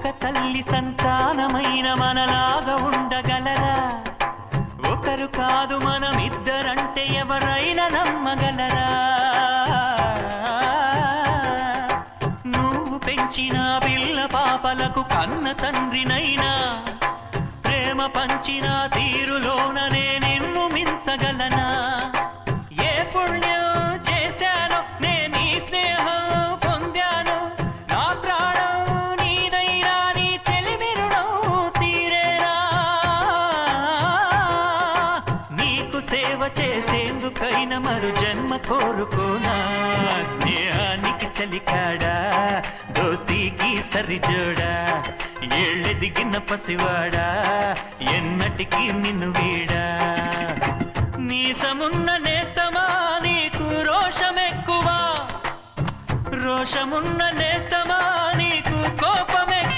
ఒక తల్లి సంతానమైన మనలాగా ఉండగలరా? ఒకరు కాదు మనమిద్దరంటే ఎవరైనా నమ్మగలరా? నువ్వు పెంచిన పిల్ల పాపలకు కన్న తండ్రినైనా ప్రేమ పంచిన తీరులోననే నిన్ను మించగలనా? ఏ పుణ్యం చేశాను నేను ఈ స్నేహం పొందాను, నా ప్రాణం నీదైనా నీ చెలిమిరుడం తీరేరా? నీకు సేవ చేసేందుకైనా మరు జన్మ కోరుకోనా? స్నేహానికి చలికాడా, దోస్తీకి సరిజోడా, ఏళ్ళెదిగిన పసివాడా, ఎన్నటికీ నిన్ను వీడా? నీసమున్న నేస్తమా నీకు రోషమెక్కువ, రోషమున్న నేస్తమా నీకు